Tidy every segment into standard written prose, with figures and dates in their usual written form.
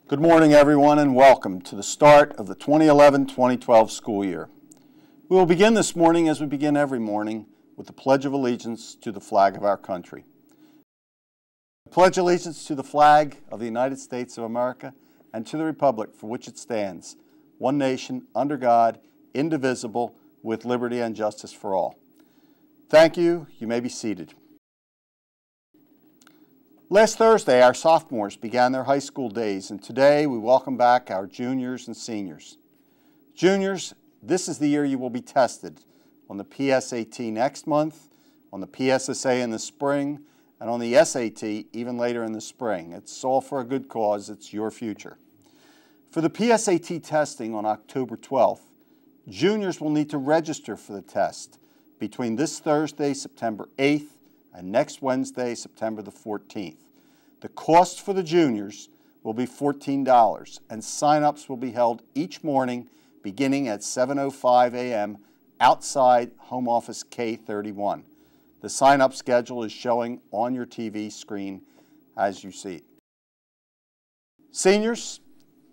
Good morning, everyone, and welcome to the start of the 2011-2012 school year. We will begin this morning, as we begin every morning, with the Pledge of Allegiance to the flag of our country. I pledge allegiance to the flag of the United States of America and to the republic for which it stands, one nation, under God, indivisible, with liberty and justice for all. Thank you. You may be seated. Last Thursday, our sophomores began their high school days, and today we welcome back our juniors and seniors. Juniors, this is the year you will be tested on the PSAT next month, on the PSSA in the spring, and on the SAT even later in the spring. It's all for a good cause. It's your future. For the PSAT testing on October 12th, juniors will need to register for the test between this Thursday, September 8th, and next Wednesday, September the 14th. The cost for the juniors will be $14, and sign-ups will be held each morning beginning at 7:05 a.m. outside Home Office K31. The sign-up schedule is showing on your TV screen as you see it. Seniors,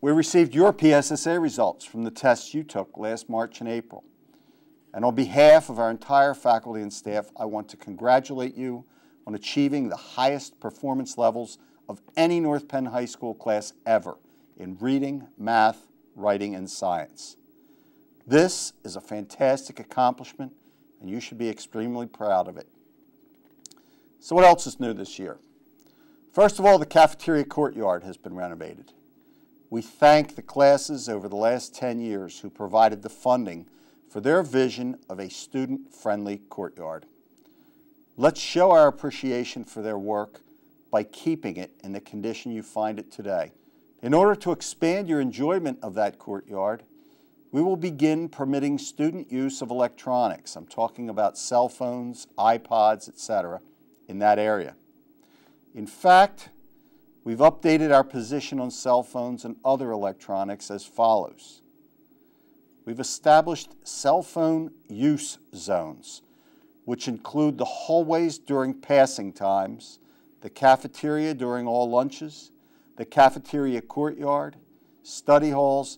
we received your PSSA results from the tests you took last March and April. And on behalf of our entire faculty and staff, I want to congratulate you on achieving the highest performance levels of any North Penn High School class ever in reading, math, writing, and science. This is a fantastic accomplishment, and you should be extremely proud of it. So what else is new this year? First of all, the cafeteria courtyard has been renovated. We thank the classes over the last 10 years who provided the funding for their vision of a student-friendly courtyard. Let's show our appreciation for their work by keeping it in the condition you find it today. In order to expand your enjoyment of that courtyard, we will begin permitting student use of electronics. I'm talking about cell phones, iPods, etc., in that area. In fact, we've updated our position on cell phones and other electronics as follows. We've established cell phone use zones, which include the hallways during passing times, the cafeteria during all lunches, the cafeteria courtyard, study halls,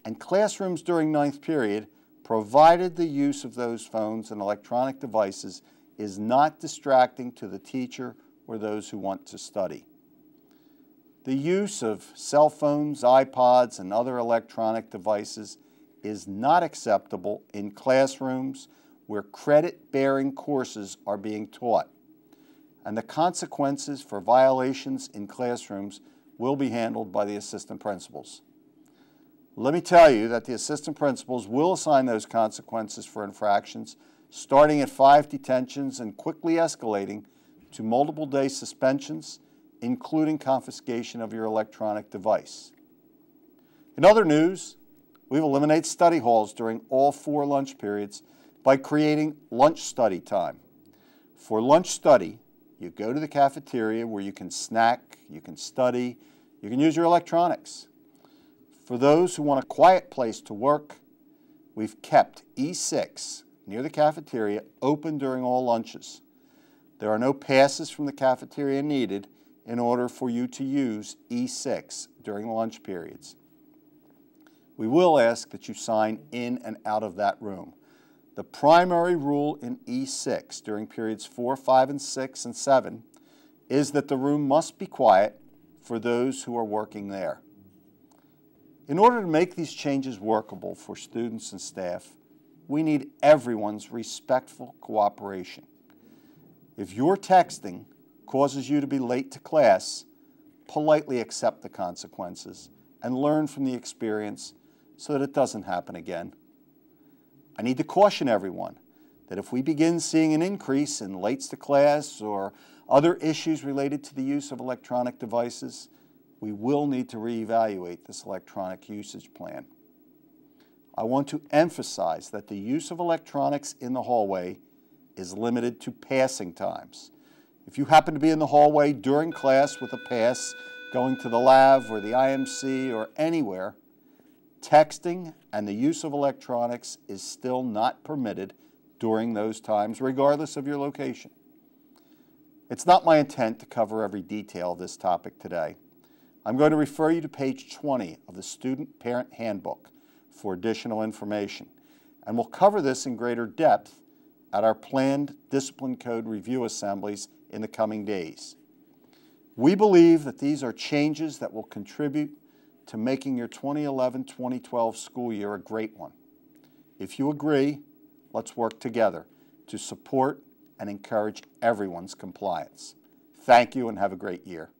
and classrooms during ninth period, provided the use of those phones and electronic devices is not distracting to the teacher or those who want to study. The use of cell phones, iPods, and other electronic devices is not acceptable in classrooms where credit-bearing courses are being taught, and the consequences for violations in classrooms will be handled by the assistant principals. Let me tell you that the assistant principals will assign those consequences for infractions, starting at 5 detentions and quickly escalating to multiple-day suspensions, including confiscation of your electronic device. In other news, we've eliminated study halls during all 4 lunch periods by creating lunch study time. For lunch study, you go to the cafeteria where you can snack, you can study, you can use your electronics. For those who want a quiet place to work, we've kept E6 near the cafeteria open during all lunches. There are no passes from the cafeteria needed in order for you to use E6 during the lunch periods. We will ask that you sign in and out of that room. The primary rule in E6 during periods 4, 5, and 6, and 7 is that the room must be quiet for those who are working there. In order to make these changes workable for students and staff, we need everyone's respectful cooperation. If your texting causes you to be late to class, politely accept the consequences and learn from the experience so that it doesn't happen again. I need to caution everyone that if we begin seeing an increase in lates to class or other issues related to the use of electronic devices, we will need to reevaluate this electronic usage plan. I want to emphasize that the use of electronics in the hallway is limited to passing times. If you happen to be in the hallway during class with a pass, going to the lab or the IMC or anywhere, texting and the use of electronics is still not permitted during those times, regardless of your location. It's not my intent to cover every detail of this topic today, I'm going to refer you to page 20 of the Student Parent Handbook for additional information, and we'll cover this in greater depth at our planned Discipline Code review assemblies in the coming days. We believe that these are changes that will contribute to making your 2011-2012 school year a great one. If you agree, let's work together to support and encourage everyone's compliance. Thank you and have a great year.